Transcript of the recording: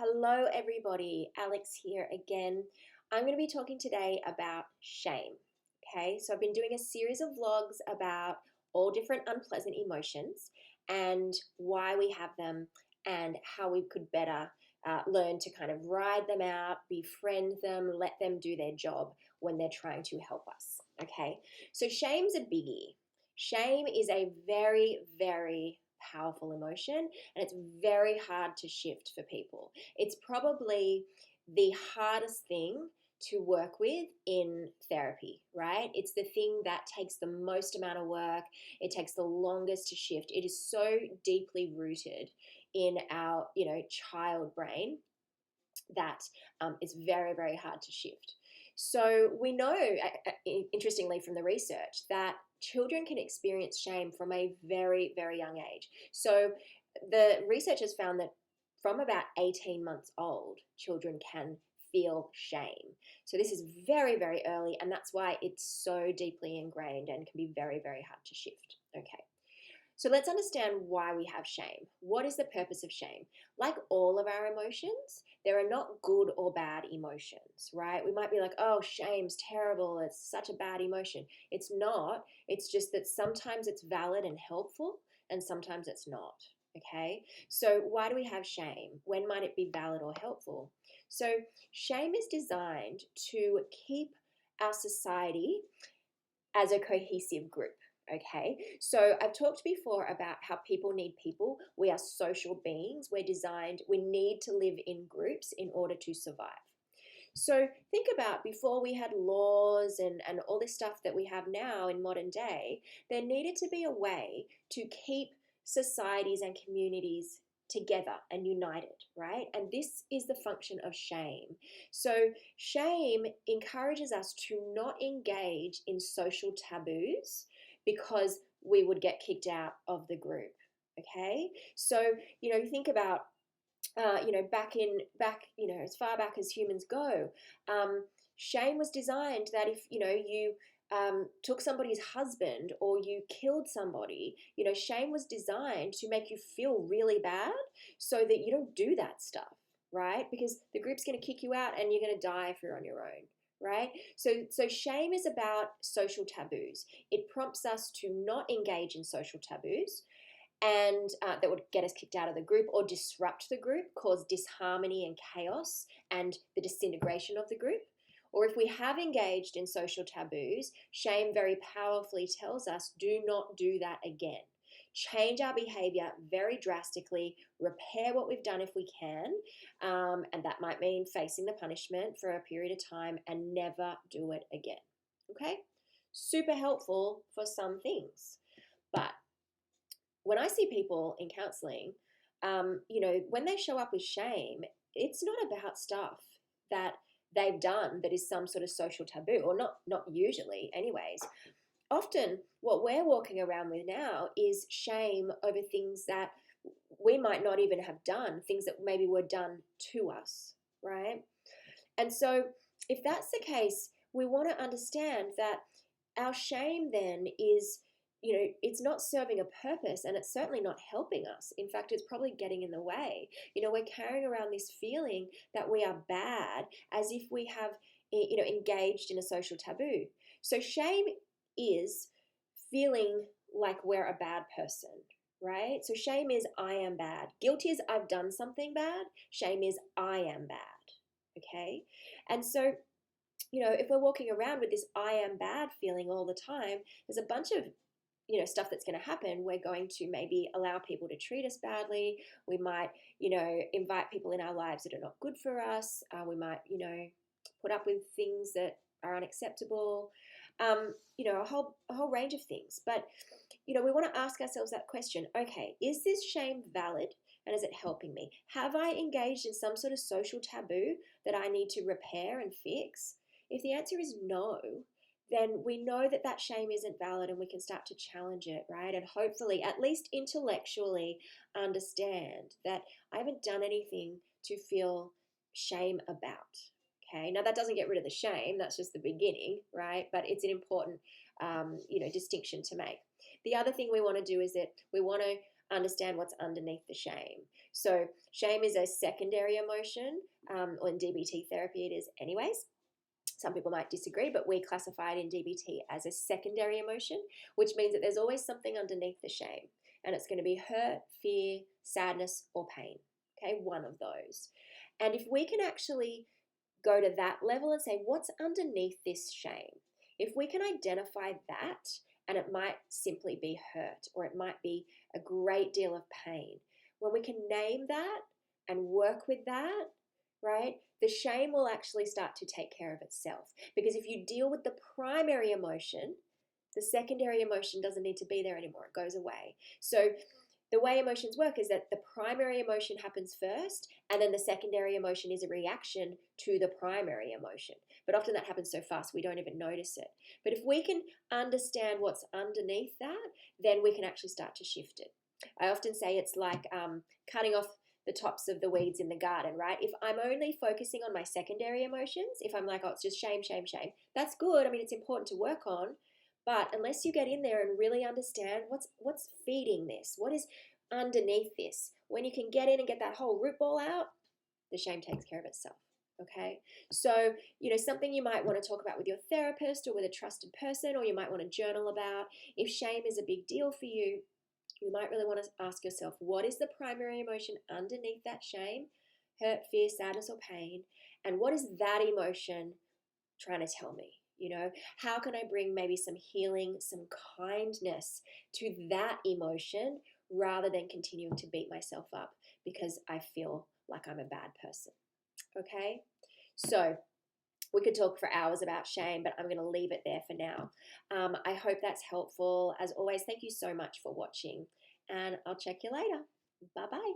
Hello, everybody. Alex here again. I'm going to be talking today about shame. Okay, so I've been doing a series of vlogs about all different unpleasant emotions and why we have them and how we could better learn to kind of ride them out, befriend them, let them do their job when they're trying to help us. Okay, so shame's a biggie. Shame is a very, very powerful emotion and it's very hard to shift for people. It's probably the hardest thing to work with in therapy, right? It's the thing that takes the most amount of work. It takes the longest to shift. It is so deeply rooted in our, child brain that it's very, very hard to shift. So we know, interestingly, from the research, that children can experience shame from a very, very young age. So the researchers found that from about 18 months old, children can feel shame. So this is very, very early, and that's why it's so deeply ingrained and can be very, very hard to shift. Okay. So let's understand why we have shame. What is the purpose of shame? Like all of our emotions, there are not good or bad emotions, right? We might be like, oh, shame's terrible. It's such a bad emotion. It's not. It's just that sometimes it's valid and helpful and sometimes it's not. Okay. So why do we have shame? When might it be valid or helpful? So shame is designed to keep our society as a cohesive group. Okay, so I've talked before about how people need people. We are social beings. We need to live in groups in order to survive. So think about before we had laws and all this stuff that we have now in modern day, there needed to be a way to keep societies and communities together and united, right? And this is the function of shame. So shame encourages us to not engage in social taboos because we would get kicked out of the group. Okay, so you think about as far back as humans go, shame was designed that if you took somebody's husband or you killed somebody, shame was designed to make you feel really bad so that you don't do that stuff, right? Because the group's going to kick you out and you're going to die if you're on your own. Right? So shame is about social taboos. It prompts us to not engage in social taboos and that would get us kicked out of the group or disrupt the group, cause disharmony and chaos and the disintegration of the group. Or if we have engaged in social taboos, shame very powerfully tells us, do not do that again. Change our behavior very drastically, repair what we've done if we can, and that might mean facing the punishment for a period of time and never do it again. Okay? Super helpful for some things. But when I see people in counseling, when they show up with shame, it's not about stuff that they've done that is some sort of social taboo, or not usually anyways. Often what we're walking around with now is shame over things that we might not even have done, things that maybe were done to us, right? And so if that's the case, we want to understand that our shame then is, it's not serving a purpose and it's certainly not helping us. In fact, it's probably getting in the way. We're carrying around this feeling that we are bad as if we have, engaged in a social taboo. So shame is feeling like we're a bad person, right? So shame is I am bad. Guilt is I've done something bad. Shame is I am bad. Okay? And so, if we're walking around with this I am bad feeling all the time, there's a bunch of stuff that's going to happen. We're going to maybe allow people to treat us badly. We might, invite people in our lives that are not good for us. We might, put up with things that are unacceptable. A whole range of things. But we want to ask ourselves that question. Okay, is this shame valid? And is it helping me? Have I engaged in some sort of social taboo that I need to repair and fix? If the answer is no, then we know that that shame isn't valid and we can start to challenge it, right? And hopefully, at least intellectually, understand that I haven't done anything to feel shame about. Okay, now that doesn't get rid of the shame, that's just the beginning, right? But it's an important, distinction to make. The other thing we want to do is that we want to understand what's underneath the shame. So shame is a secondary emotion, or in DBT therapy it is anyways. Some people might disagree, but we classify it in DBT as a secondary emotion, which means that there's always something underneath the shame. And it's going to be hurt, fear, sadness, or pain. Okay, one of those. And if we can actually go to that level and say, what's underneath this shame? If we can identify that, and it might simply be hurt, or it might be a great deal of pain, when we can name that and work with that, right, the shame will actually start to take care of itself. Because if you deal with the primary emotion, the secondary emotion doesn't need to be there anymore. It goes away. So the way emotions work is that the primary emotion happens first, and then the secondary emotion is a reaction to the primary emotion. But often that happens so fast we don't even notice it. But if we can understand what's underneath that, then we can actually start to shift it. I often say it's like cutting off the tops of the weeds in the garden, right? If I'm only focusing on my secondary emotions, if I'm like, oh, it's just shame, shame, shame, that's good. I mean, it's important to work on. But unless you get in there and really understand what's feeding this, what is underneath this, when you can get in and get that whole root ball out, the shame takes care of itself. Okay, so something you might want to talk about with your therapist or with a trusted person, or you might want to journal about. If shame is a big deal for you, you might really want to ask yourself, what is the primary emotion underneath that shame? Hurt, fear, sadness, or pain? And what is that emotion trying to tell me? How can I bring maybe some healing, some kindness to that emotion rather than continuing to beat myself up because I feel like I'm a bad person? Okay, so we could talk for hours about shame, but I'm going to leave it there for now. I hope that's helpful. As always, thank you so much for watching, and I'll check you later. Bye-bye.